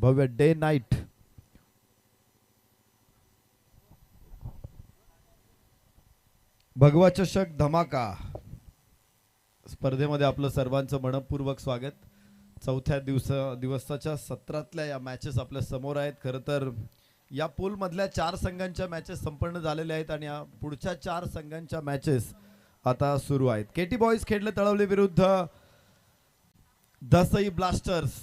भव्य day night भगवा चषक धमाका स्पर्धेमध्ये आपलं सर्वांचं मनपूर्वक स्वागत. चौथ्या दिवसाच्या सत्रातल्या या मॅचेस आपल्या समोर आहेत. खरं तर या पूल मधल्या 4 संघांच्या मॅचेस संपन्न झालेल्या आहेत आणि या पुढच्या 4 संघांच्या मॅचेस आता सुरू आहेत. केटी बॉयज खेळले तळवली विरुद्ध दसई ब्लास्टर्स.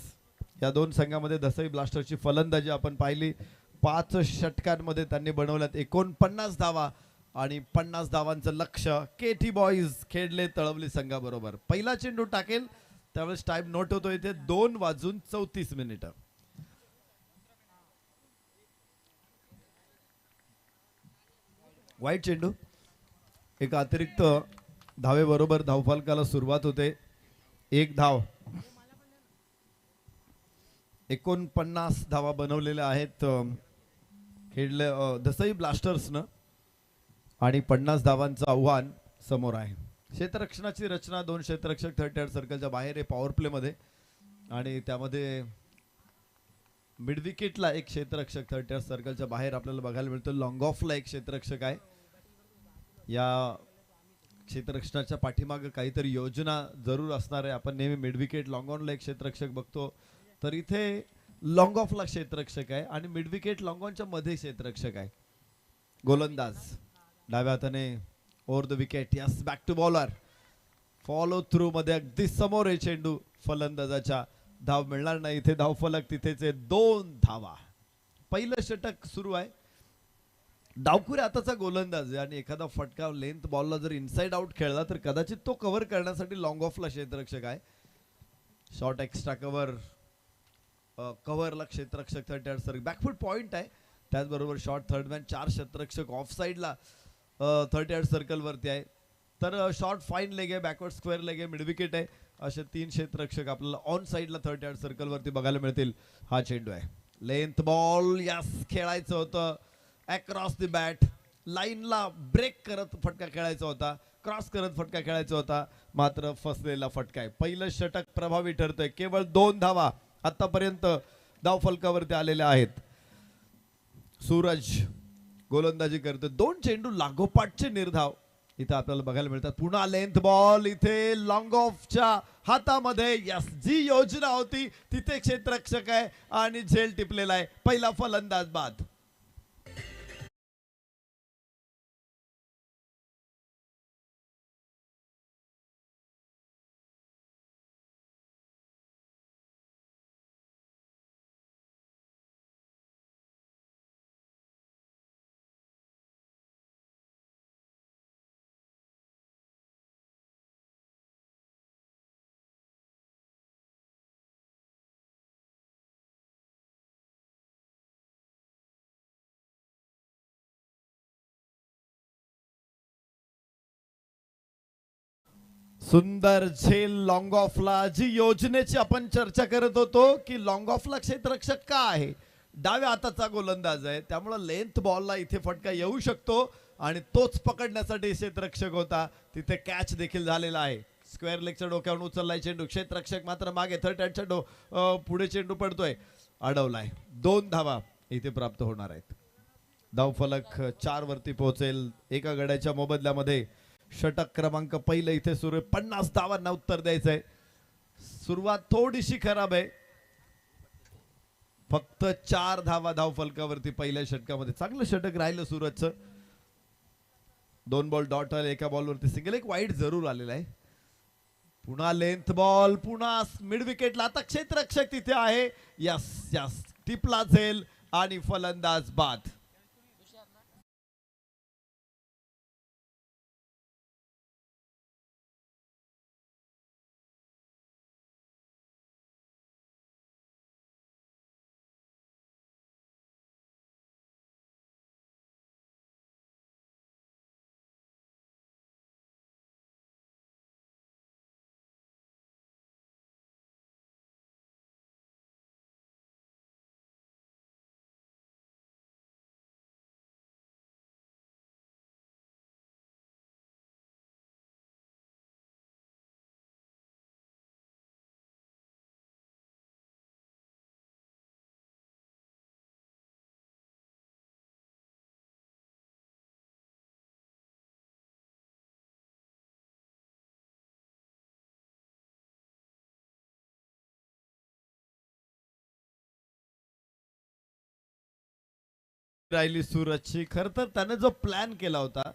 या 2 संघांमध्ये दसई ब्लास्टर्सची फलंदाजी आपण पाहिली. 5 षटकांमध्ये त्यांनी बनवल्यात 49 धावा आणि 50 धावांचं लक्ष्य केटी बॉयज खेळले तळवली संघाबरोबर. पहिला चेंडू टाकेल त्यावेळेस टाइम नोट होतो इथे 2:34. वाईट चेंडू. एक अतिरिक्त धावेबरोबर धावफलकाला सुरुवात होते. 1 धाव. 49 धावा बनवलेल्या आहेत खेळले दसई ब्लास्टर्सनं आणि 50 धावांचं आव्हान समोर आहे. क्षेत्ररक्षणाची रचना 2 क्षेत्ररक्षक 38 सर्कलच्या बाहेर आहे पॉवर प्ले मध्ये आणि त्यामध्ये मिड विकेटला एक क्षेत्ररक्षक 38 सर्कलच्या बाहेर आपल्याला बघायला मिळतो. लॉंग ऑफला एक क्षेत्ररक्षक आहे. या क्षेत्ररक्षणाच्या पाठीमागे काहीतरी योजना जरूर असणार आहे. आपण नेहमी मिड विकेट लॉंग ऑनला एक क्षेत्ररक्षक बघतो, तर इथे लॉंग ऑफला क्षेत्ररक्षक आहे आणि मिड विकेट लॉंग ऑनच्या मध्ये क्षेत्ररक्षक आहे. गोलंदाज डाव्या हाताने over the wicket. Yes, back to bowler. Follow through मध्ये अगदी समोर आहे चेंडू. फलंदाजाच्या धाव मिळणार नाही इथे. धाव फलक तिथेच आहे. 2 धावा. पहिलं षटक सुरू आहे. डावखुरे हाताचा गोलंदाज आहे आणि एखादा फटका लेंथ बॉलला जर इनसाइड आउट खेळला तर कदाचित तो कव्हर करण्यासाठी लॉंग ऑफला क्षेत्ररक्षक आहे. शॉर्ट एक्स्ट्रा कव्हरला क्षेत्ररक्षक 38 सर्कल बॅकफुट पॉइंट आहे. त्याचबरोबर शॉर्ट थर्ड मॅन 4 क्षेत्ररक्षक ऑफ साइडला 38 सर्कल वरती आहे. तर शॉर्ट फाईन लेग आहे, बॅकवर्ड स्क्वेअर लेग आहे, मिड विकेट आहे. असे 3 क्षेत्ररक्षक आपल्याला ऑन साइडला 38 सर्कल वरती बघायला मिळतील. हा चेंडू आहे. Length ball. यस, खेळायचं होतं अक्रॉस द बॅट. लाईनला ब्रेक करत फटका खेळायचा होता, क्रॉस करत फटका खेळायचा होता, मात्र फसलेला फटका आहे. पहिलं षटक प्रभावी ठरतंय. केवळ 2 धावा आतापर्यंत धाव फलकावरती आलेल्या आहेत. सूरज गोलंदाजी करतो. 2 चेंडू लागोपाठचे निर्धाव इथे आपल्याला बघायला मिळतात. पुन्हा लेंथ बॉल इथे लॉंग ऑफच्या हातामध्ये. यस, जी योजना होती तिथे क्षेत्ररक्षक आहे आणि झेल टिपलेला आहे. पहिला फलंदाज बाद. सुंदर झेल लॉंग ऑफला. जी योजनेची आपण चर्चा करत होतो की लॉंग ऑफला क्षेत्ररक्षक का आहे, डाव्या हाताचा गोलंदाज आहे, त्यामुळे लेंथ बॉलला इथे फटका येऊ शकतो आणि तोच पकडण्यासाठी क्षेत्ररक्षक होता. तिथे कॅच देखील झालेला आहे. स्क्वेअर लेगच्या डोक्यावरून उचललाय चेंडू. क्षेत्ररक्षक मात्र मागे 38च्या पुढे चेंडू पडतोय, अडवलाय. 2 धावा इथे प्राप्त होणार आहेत. धावफलक 4 वरती पोहोचेल. एका गड्याच्या मोबदल्यामध्ये षटक क्रमांक पहिलं इथे सुरू आहे. 50 धावांना उत्तर द्यायचंय. सुरुवात थोडीशी खराब आहे. फक्त 4 धावा धाव फलकावरती पहिल्या षटकामध्ये. चांगलं षटक राहिलं सूरजचं. 2 बॉल डॉट आले, एका बॉलवरती सिंगल. एक वाईट जरूर आलेला आहे. पुन्हा लेंथ बॉल, पुन्हा मिड विकेटला. आता क्षेत्ररक्षक तिथे आहे. यस यस, टिपला झेल आणि फलंदाज बाद. राहिली सूरजची. खर तर त्याने जो प्लॅन केला होता,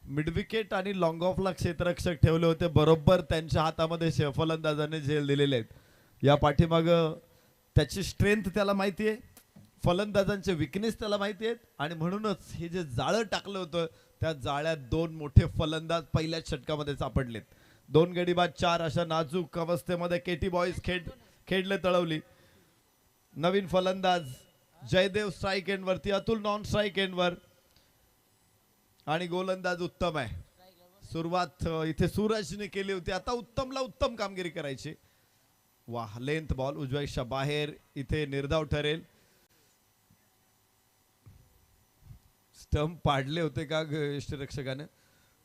मिड विकेट आणि लॉंग ऑफला क्षेत्ररक्षक ठेवले होते, बरोबर त्यांच्या हातामध्ये फलंदाजाने झेल दिलेले आहेत. या पाठीमाग त्याची स्ट्रेंथ त्याला माहिती आहे, फलंदाजांचे विकनेस त्याला माहिती आहेत, आणि म्हणूनच हे जे जाळं टाकलं होतं त्या जाळ्यात दोन मोठे फलंदाज पहिल्याच षटकामध्ये सापडलेत. 2 गडी बाद 4 अशा नाजूक अवस्थेमध्ये केटी बॉईज खेळले तळवली. नवीन फलंदाज जयदेव स्ट्राईक एंडवरती, अतुल नॉन स्ट्राईक एंडवर, आणि गोलंदाज उत्तम आहे. सुरुवात इथे सूरजने केली होती, आता उत्तमला उत्तम कामगिरी करायची. वाह, लेंथ बॉल उजव्याच्या बाहेर, इथे निर्धाव ठरेल. स्टंप पाडले होते का यष्टीरक्षकाने,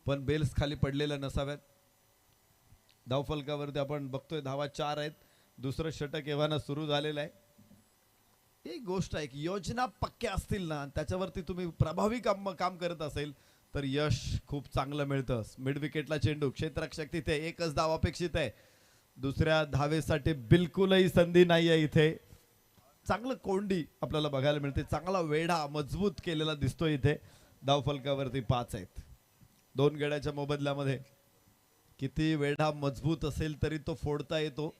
पण बेल्स खाली पडलेल्या नसाव्यात. धावफलकावरती आपण बघतोय धावा 4 आहेत. दुसरं षटक एव्हाना सुरू झालेलं आहे. एक गोष्ट आहे की योजना पक्क्या असतील ना, त्याच्यावरती तुम्ही प्रभावी काम करत असेल तर यश खूप चांगलं मिळतं. मिड विकेटला चेंडू, क्षेत्ररक्षक तिथे, एकच धाव अपेक्षित आहे. दुसऱ्या धावेसाठी बिलकुलही संधी नाही आहे. इथे चांगलं कोंडी आपल्याला बघायला मिळते, चांगला वेढा मजबूत केलेला दिसतोय. इथे धावफलकावरती 5 आहेत. 2 गड्याच्या मोबदल्यामध्ये किती वेढा मजबूत असेल तरी तो फोडता येतो,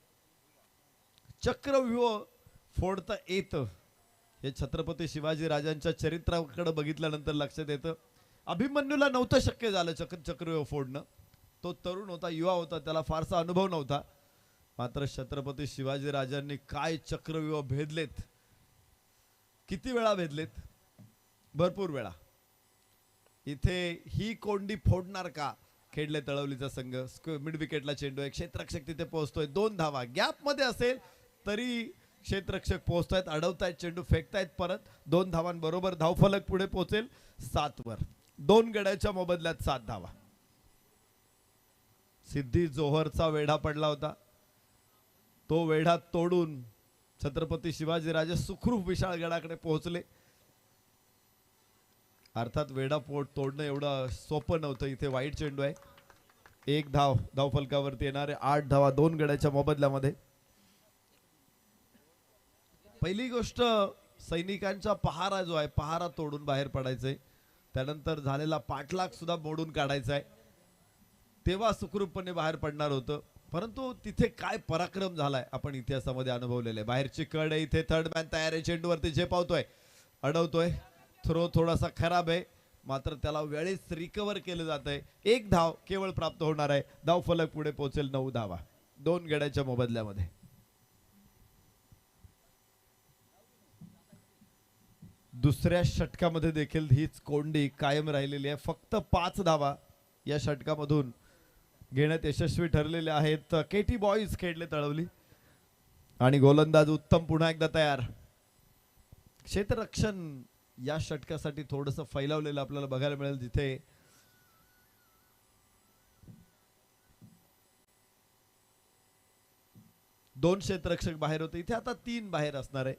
चक्रव्यूह फोडता येतं. हे छत्रपती शिवाजी राजांच्या चरित्राकडे बघितल्यानंतर लक्षात येतं. अभिमन्यूला नव्हतं शक्य झालं चक्रव्यूह फोडणं. तो तरुण होता, युवा होता, त्याला फारसा अनुभव नव्हता. मात्र छत्रपती शिवाजी राजांनी काय चक्रव्यूह भेदलेत, किती वेळा भेदलेत, भरपूर वेळा. इथे ही कोंडी फोडणार का खेळले तळवलीचा संघ. मिड विकेटला चेंडू आहे, क्षेत्ररक्षक तिथे पोहोचतोय. 2 धावा गॅप मध्ये असेल तरी क्षेत्ररक्षक पोहोचतायत, अडवतायत चेंडू, फेकतायत परत. 2 धावांबरोबर धावफलक पुढे पोहोचेल 7 वर. 2 गड्याच्या मोबदल्यात 7 धावा. सिद्धी जोहरचा वेढा पडला होता, तो वेढा तोडून छत्रपती शिवाजी राजे सुखरूप विशाळ गडाकडे पोहोचले. अर्थात वेढा तोडणं एवढं सोपं नव्हतं. इथे वाईट चेंडू आहे. 1 धाव धावफलकावरती येणारे 8 धावा 2 गड्याच्या मोबदल्यामध्ये. पहिली गोष्ट, सैनिकांचा पहारा जो आहे, पहारा तोडून बाहेर पडायचंय. त्यानंतर झालेला पाठलाग सुद्धा मोडून काढायचा आहे, तेव्हा सुखरूपपणे बाहेर पडणार होतं. परंतु तिथे काय पराक्रम झालाय आपण इतिहासामध्ये अनुभवलेले. बाहेरची कड आहे, इथे थर्ड मॅन तयार आहे, चेंडूवरती झेपावतोय, अडवतोय. थ्रो थोडासा खराब आहे, मात्र त्याला वेळेस रिकव्हर केलं जात आहे. 1 धाव केवळ प्राप्त होणार आहे. धावफलक पुढे पोहोचेल 9 धावा 2 गड्याच्या मोबदल्यामध्ये. दुसऱ्या षटकामध्ये देखील हीच कोंडी कायम राहिलेली आहे. फक्त 5 धावा या षटकामधून घेण्यात यशस्वी ठरलेले आहेत केटी बॉईज खेळले तळवली. आणि गोलंदाज उत्तम पुन्हा एकदा तयार. क्षेत्ररक्षण या षटकासाठी थोडंसं फैलावलेलं आपल्याला बघायला मिळेल. जिथे दोन क्षेत्ररक्षक बाहेर होते, इथे आता 3 बाहेर असणार आहे.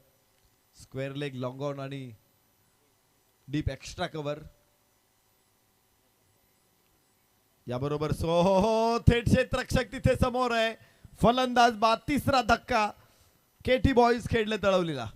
स्क्वेअर लेग, लॉंग ऑन आणि डीप एक्स्ट्रा कव्हर. याबरोबर थेट क्षेत्ररक्षक तिथे समोर आहे. फलंदाज बाद, तिसरा धक्का केटी बॉईज खेळले तळवलीला.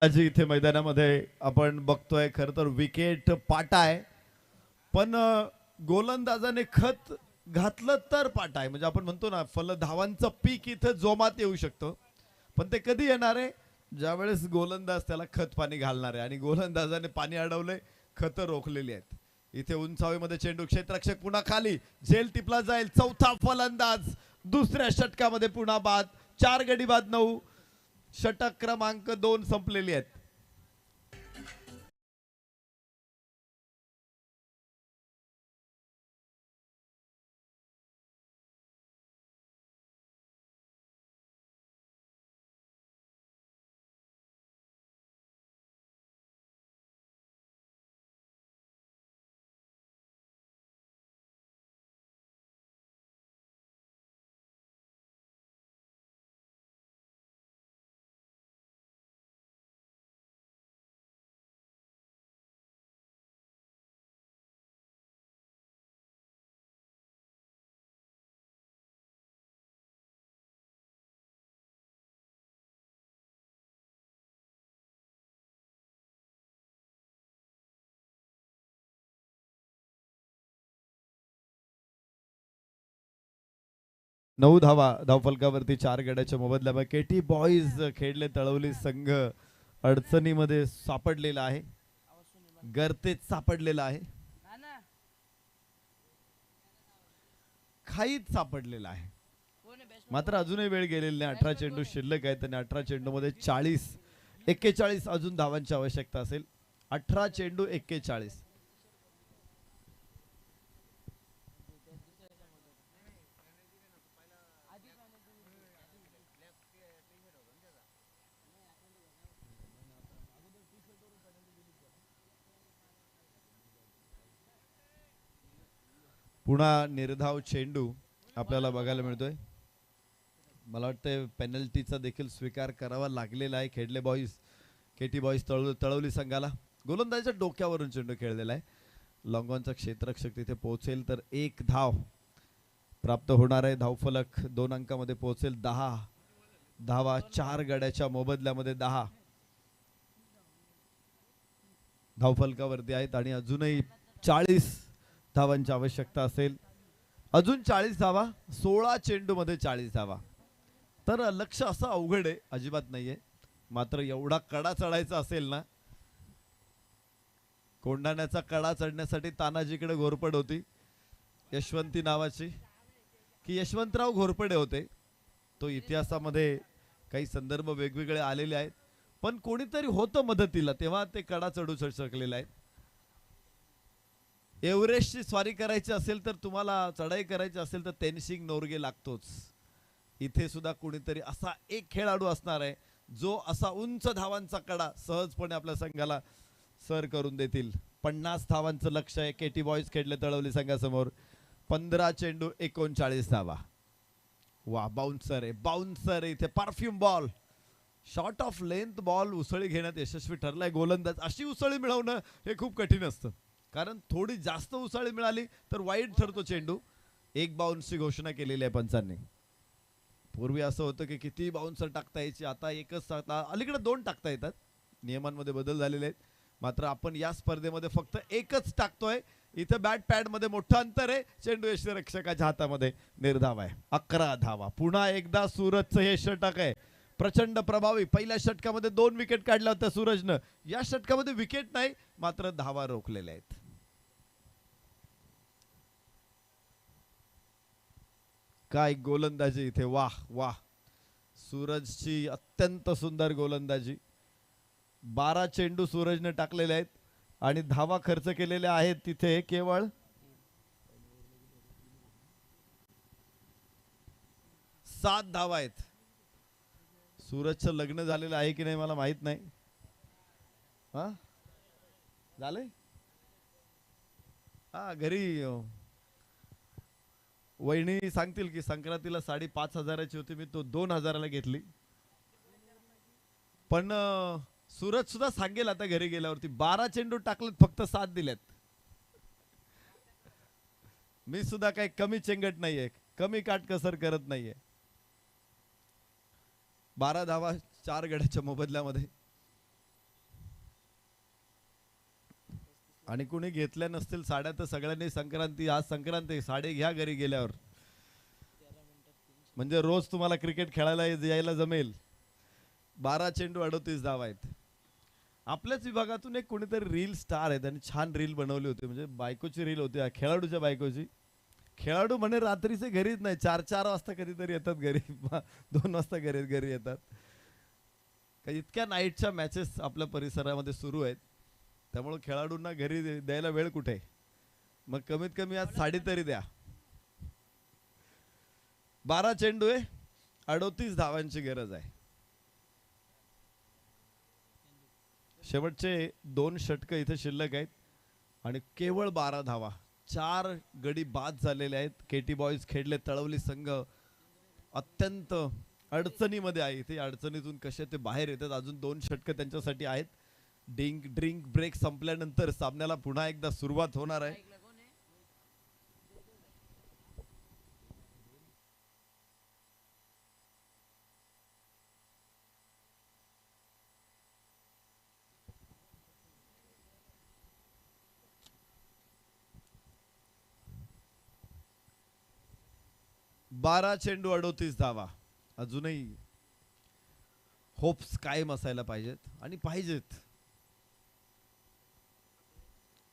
इथे मैदानामध्ये आपण बघतोय, खर तर विकेट पाटा आहे, पण गोलंदाजाने खत घातलं तर पाटा आहे. म्हणजे आपण म्हणतो ना, धावांचं पीक इथे जोमात येऊ शकतं, पण ते कधी येणार आहे, ज्यावेळेस गोलंदाज त्याला खत पाणी घालणार आहे. आणि गोलंदाजाने पाणी अडवलंय, खत रोखलेली आहेत. इथे उंचावीमध्ये चेंडू, क्षेत्ररक्षक पुन्हा खाली, झेल टिपला जाईल. चौथा फलंदाज दुसऱ्या षटकामध्ये पुन्हा बाद. 4 गडी बाद 9. षटक क्रमांक 2 संपलेली आहेत. 9 धावा धावफलकावरती 4 गड्याच्या मोबदल्यामध्ये केटी बॉईज खेळले तळवली संघ अडचणीमध्ये सापडलेला आहे, गर्तेत सापडलेला आहे, खाईत सापडलेला आहे. मात्र अजूनही वेळ गेलेली नाही. 18 चेंडू शिल्लक आहेत आणि 18 चेंडू मध्ये 41 अजून धावांची आवश्यकता असेल. 18 चेंडू 41. पुन्हा निर्धाव चेंडू आपल्याला बघायला मिळतोय. मला वाटतं पेनल्टीचा देखील स्वीकार करावा लागलेला आहे खेडले बॉईज केटी बॉईज तळवली संघाला. गोलंदाजाच्या डोक्यावरून चेंडू खेळलेला आहे. लॉंगॉनचा क्षेत्ररक्षक तिथे पोहोचेल तर 1 धाव प्राप्त होणार आहे. धावफलक 2 अंकामध्ये पोहोचेल. 10 धावा 4 गड्याच्या मोबदल्यामध्ये 10 धावफलकावरती आहेत आणि अजूनही 40 धावांची आवश्यकता असेल. अजून 40 धावा 16 चेंडू मध्ये 40 धावा. तर लक्ष असं अवघड आहे अजिबात नाहीये. मात्र एवढा कडा चढायचा असेल ना, कोंढाण्याचा कडा चढण्यासाठी तानाजीकडे घोरपड होती यशवंती नावाची, की यशवंतराव घोरपडे होते. तो इतिहासामध्ये काही संदर्भ वेगवेगळे आलेले आहेत, पण कोणीतरी होतं मदतीला तेव्हा ते कडा चढू शकलेले आहेत. एव्हरेस्टची स्वारी करायची असेल तर तुम्हाला चढाई करायची असेल तर तेनसिंग नोर्गे लागतोच. इथे सुद्धा कोणीतरी असा एक खेळाडू असणार आहे जो असा उंच धावांचा कडा सहजपणे आपल्या संघाला सर करून देतील. 50 धावांचं लक्ष आहे केटी बॉईज खेळले तळवली संघासमोर. 15 चेंडू 39 धावा. वा बाउन्सर आहे, बाउन्सर आहे इथे. Perfume ball, short of length ball उसळी घेण्यात यशस्वी ठरलाय गोलंदाज. अशी उसळी मिळवणं हे खूप कठीण असतं, कारण थोडी जास्त उसळी मिळाली तर वाईट ठरतो चेंडू. 1 बाउन्सची घोषणा केलेली आहे पंचांनी. पूर्वी असं होतं की किती बाउन्सर टाकता यायची, आता एकच अलीकडे 2 टाकता येतात. नियमांमध्ये बदल झालेले आहेत. मात्र आपण या स्पर्धेमध्ये फक्त एकच टाकतोय. इथे बॅट पॅड मध्ये मोठं अंतर आहे. चेंडू यष्टिरक्षकाच्या हातामध्ये निर्धाव आहे. 11 धावा. पुन्हा एकदा सूरजचं हे षटक आहे, प्रचंड प्रभावी. पहिल्या षटकामध्ये 2 विकेट काढल्या होत्या सूरजनं. या षटकामध्ये विकेट नाही, मात्र धावा रोखलेल्या आहेत. काय गोलंदाजी इथे, वाह वाह. सूरजची अत्यंत सुंदर गोलंदाजी. 12 चेंडू सूरजने टाकलेले आहेत आणि धावा खर्च केलेल्या आहेत तिथे केवळ 7 धावा आहेत. सूरजचं लग्न झालेलं आहे की नाही मला माहित नाही. हा झालंय, हा घरी वहिनी सांगतील की संक्रांतीला साडी 5,000ची होती, मी तो 2,000ला घेतली. पण सूरज सुद्धा सांगेल आता घरी गेल्यावरती 12 चेंडू टाकलेत, फक्त 7 दिलेत. मी सुद्धा काही कमी चेंगट नाहीये, कमी काटकसर करत नाहीये. 12 धावा 4 गड्याच्या मोबदल्यामध्ये. आणि कुणी घेतल्या नसतील साड्या तर सगळ्यांनी संक्रांती, आज संक्रांती, साडी घ्या घरी गेल्यावर, म्हणजे रोज तुम्हाला क्रिकेट खेळायला यायला जमेल. 12 चेंडू 38 धावा आहेत. आपल्याच विभागातून एक कोणीतरी रील स्टार आहे, त्यांनी छान रील बनवली होती, म्हणजे बायकोची रील होती, खेळाडूच्या बायकोची. खेळाडू म्हणे रात्रीचे घरीच नाही, 4-4 वाजता कधीतरी येतात घरी, 2 वाजता घरी येतात. इतक्या नाईटच्या मॅचेस आपल्या परिसरामध्ये सुरू आहेत, त्यामुळे खेळाडूंना घरी द्यायला वेळ कुठे. मग कमीत कमी आज साडी तरी द्या. 12 चेंडू आहे, 38 धावांची गरज आहे. शेवटचे 2 षटक इथे शिल्लक आहेत आणि केवळ 12 धावा. 4 गडी बाद झालेले आहेत. केटी बॉईज खेळले तळवली संघ अत्यंत अडचणीमध्ये आहे. इथे अडचणीतून कसे ते बाहेर येतात. अजून 2 षटक त्यांच्यासाठी आहेत. ड्रिंक ब्रेक संपल्यानंतर सामन्याला पुन्हा एकदा सुरुवात होणार आहे. 12 चेंडू 38 धावा. अजूनही होप्स कायम असायला पाहिजेत आणि पाहिजेत.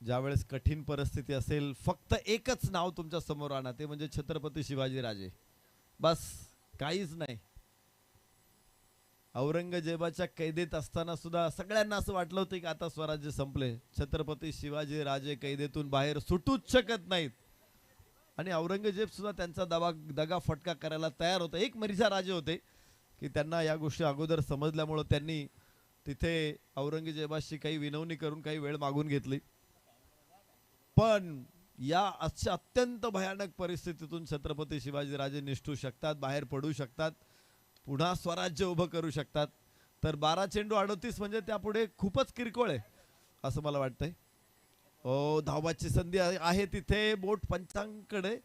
ज्यावेळेस कठीण परिस्थिती असेल फक्त एकच नाव तुमच्या समोर आणा, ते म्हणजे छत्रपती शिवाजी राजे. बस, काहीच नाही. औरंगजेबाच्या कैदेत असताना सुद्धा सगळ्यांना असं वाटलं होतं की आता स्वराज्य संपले. छत्रपती शिवाजी राजे कैदेतून बाहेर सुटूच शकत नाहीत आणि औरंगजेब सुद्धा त्यांचा दगा फटका करायला तयार होता. एक मिर्झा राजे होते की त्यांना या गोष्टी अगोदर समजल्यामुळे त्यांनी तिथे औरंगजेबाशी काही विनवणी करून काही वेळ मागून घेतली. पण या अत्यंत भयानक परिस्थितीतून छत्रपती शिवाजी राजे निष्ठू शकतात, बाहेर पडू शकतात, पुन्हा स्वराज्य उभं करू शकतात. तर 12 चेंडू 38 म्हणजे त्यापुढे खूपच किरकोळ आहे असं मला वाटतंय. धावाची संधी आहे तिथे बोट पंचांकडे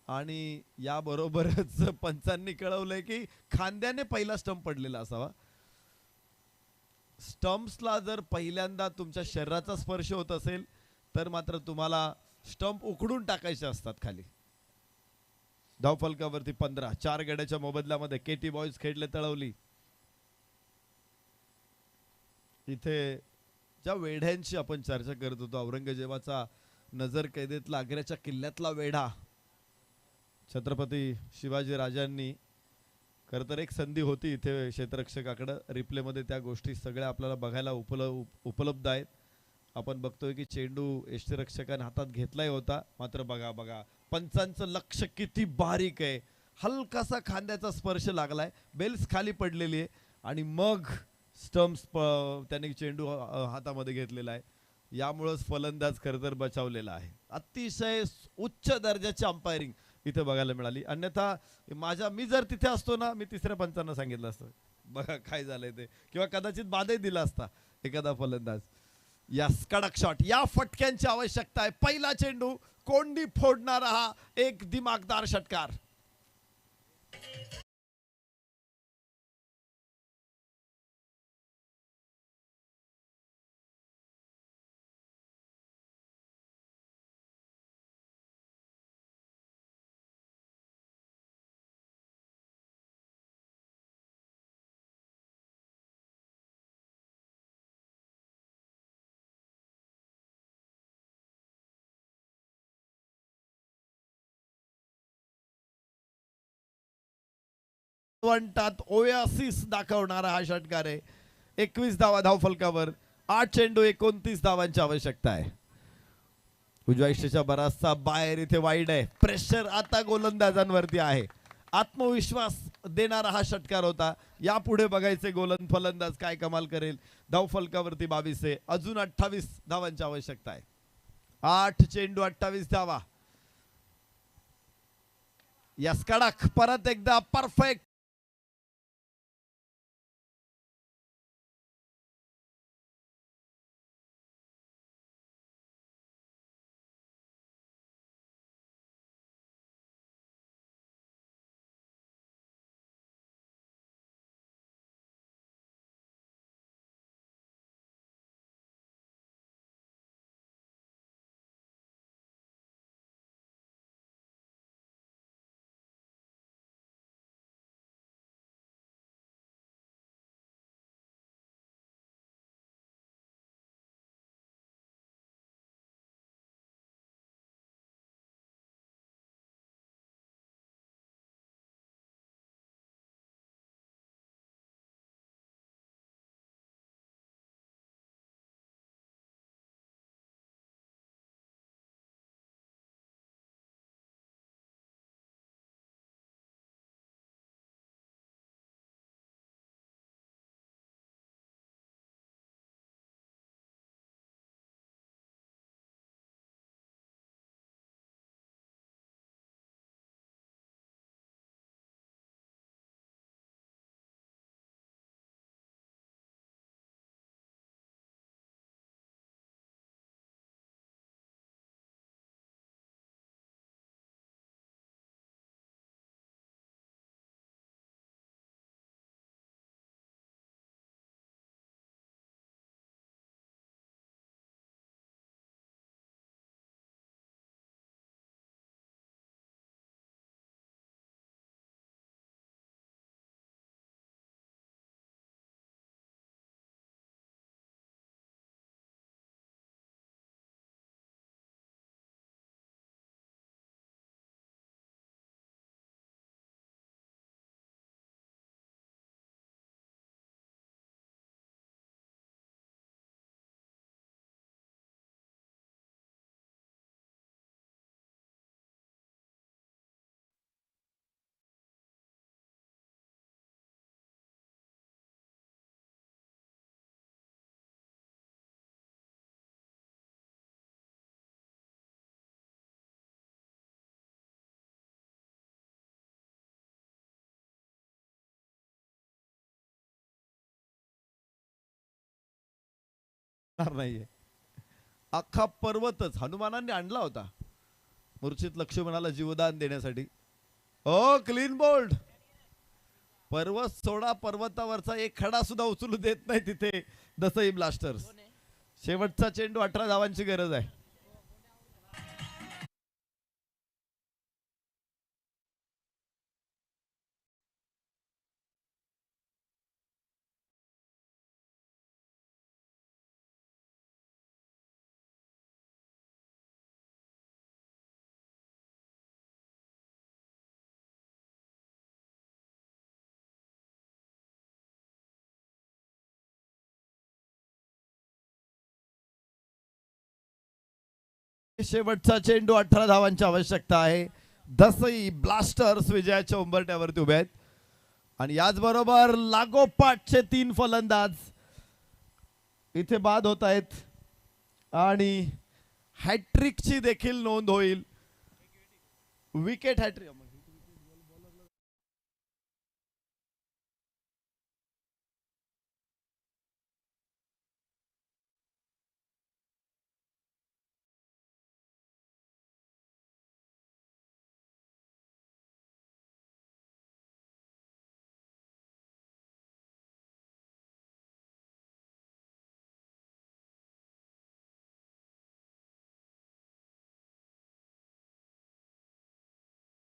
आणि याबरोबरच पंचांनी कळवलंय की खांद्याने पहिला स्टंप पडलेला असावा. स्टंप्सला जर पहिल्यांदा तुमच्या शरीराचा स्पर्श होत असेल तर मात्र तुम्हाला स्टंप उकडून टाकायचे असतात खाली. धावफलकावरती 15. 4 गड्याच्या मोबदल्यामध्ये केटी बॉयज खेळले तळवली. इथे ज्या वेढ्यांची आपण चर्चा करत होतो, औरंगजेबाचा नजर कैदेतला आग्र्याच्या किल्ल्यातला वेढा छत्रपती शिवाजी राजांनी, खरं तर एक संधी होती इथे क्षेत्ररक्षकाकडे. रिप्लेमध्ये त्या गोष्टी सगळ्या आपल्याला बघायला उपलब्ध आहेत. आपण बघतोय की चेंडू यष्टीरक्षकाने हातात घेतलाय होता, मात्र बघा बघा पंचांचं लक्ष किती बारीक आहे. हलकासा खांद्याचा स्पर्श लागलाय, बेल्स खाली पडलेली आहे आणि मग स्टंप्स त्यांनी चेंडू हातामध्ये घेतलेला आहे. यामुळेच फलंदाज खरं तर बचावलेला आहे. अतिशय उच्च दर्जाची अंपायरिंग इथे बघायला मिळाली. अन्यथा मी जर तिथे असतो ना, मी तिसऱ्या पंचांना सांगितलं असतं बघा काय झालंय ते, किंवा कदाचित बादही दिला असता एखादा फलंदाज. यस, कडक शॉट. या फटक्यांची आवश्यकता आहे. पहिला चेंडू, कोंडी फोडणारा हा एक दिमागदार षटकार. वंटात ओयासिस दाखवणारा हा षटकार आहे. 21 धावा धावफलकावर. 8 चेंडू 29 धावांची आवश्यकता आहे. उजव्या इष्टीच्या बराचसा बाहेर इथे वाईड आहे. प्रेशर आता गोलंदाजांवरती आहे. आत्मविश्वास देणारा हा षटकार होता. यापुढे बघायचे फलंदाज काय कमाल करेल. धावफलकावरती 22 आहे. अजून 28 धावांची आवश्यकता आहे. 8 चेंडू 28 धावा. यस, कडक. परत एकदा परफेक्ट. नाहीये. अख्खा पर्वतच हनुमानांनी आणला होता मूर्छित लक्ष्मणाला जीवदान देण्यासाठी. ओ क्लीन बोल्ड. पर्वत सोडा, पर्वतावरचा एक खडा सुद्धा उचलू देत नाही तिथे दसई ब्लास्टर्स. शेवटचा चेंडू 18 धावांची गरज आहे. शेवटचा चेंडू 18 धावांची आवश्यकता आहे. दसई ब्लास्टर्स विजयाच्या उंबरठ्यावरती उभे आहेत आणि याचबरोबर लागोपाठचे 3 फलंदाज इथे बाद होत आहेत आणि हॅट्रिकची देखील नोंद होईल. Wicket hat trick.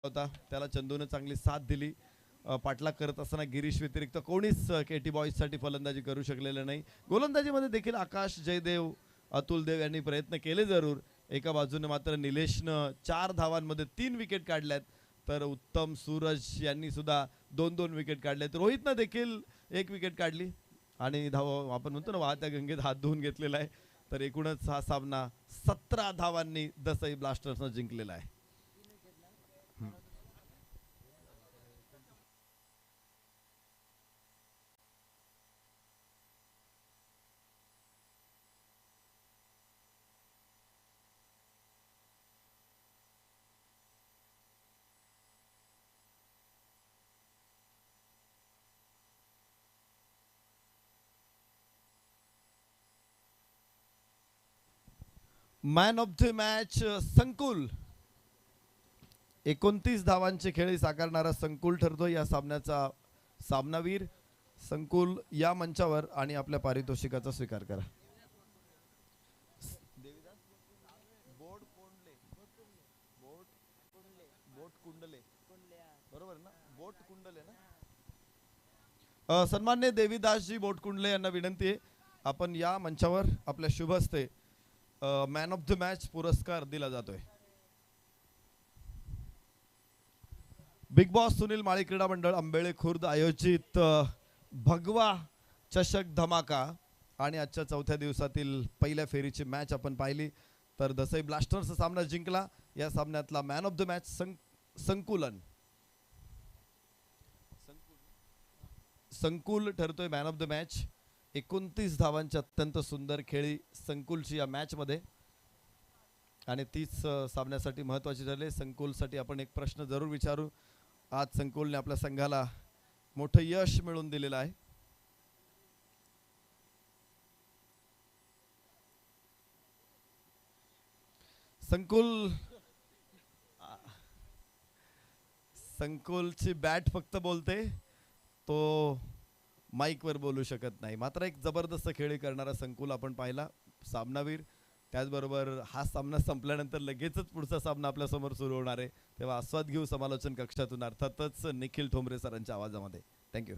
होता त्याला चंदूने चांगली साथ दिली. पाठलाग करत असताना गिरीश व्यतिरिक्त कोणीच केटी बॉईज साठी फलंदाजी करू शकलेलं नाही. गोलंदाजीमध्ये देखील आकाश, जयदेव, अतुल देव यांनी प्रयत्न केले जरूर. एका बाजूने मात्र निलेशनं 4 धावांमध्ये 3 विकेट काढल्यात, तर उत्तम, सूरज यांनी सुद्धा 2-2 विकेट काढल्यात. रोहितनं देखील 1 विकेट काढली आणि धाव आपण म्हणतो ना वाहत्या गंगेत हात धुवून घेतलेला आहे. तर एकूणच हा सामना 17 धावांनी दसई ब्लास्टर्सनं जिंकलेला आहे. मॅन ऑफ द मॅच संकुल. 29 धावांची खेळी साकारणारा संकुल ठरतो या सामन्याचा सामनावीर. संकुल या मंचावर आणि आपल्या पारितोषिकाचा स्वीकार करा. बरोबर ना, बोट कुंडले ना. सन्मान्य देवीदासजी बोटकुंडले यांना विनंती आहे, आपण या मंचावर आपल्या शुभ हस्ते मॅन ऑफ द मॅच पुरस्कार दिला जातोय. बिग बॉस सुनील माळी क्रीडा मंडळ आंबेळे खुर्द आयोजित भगवा चषक धमाका आणि आजच्या 4थ्या दिवसातील पहिल्या फेरीची मॅच आपण पाहिली. तर दसई ब्लास्टर्स सामना जिंकला. या सामन्यातला मॅन ऑफ द मॅच संकुल ठरतोय मॅन ऑफ द मॅच. 29 धावांची अत्यंत सुंदर खेळी संकुलची या मॅच मध्ये आणि तीच सामन्यासाठी महत्त्वाची ठरली. संकुलसाठी आपण एक प्रश्न जरूर विचारू. आज संकुलने आपल्या संघाला मोठं यश मिळवून दिलेलं आहे. संकुलची बॅट फक्त बोलते, तो माईक वर बोलू शकत नाही. मात्र एक जबरदस्त खेळी करणारा संकुल आपण पाहिला, सामनावीर. त्याचबरोबर हा सामना संपल्यानंतर लगेचच पुढचा सामना आपल्या समोर सुरू होणार आहे, तेव्हा आस्वाद घेऊ समालोचन कक्षातून, अर्थातच निखिल ठोंबरे सरांच्या आवाजामध्ये. थँक्यू.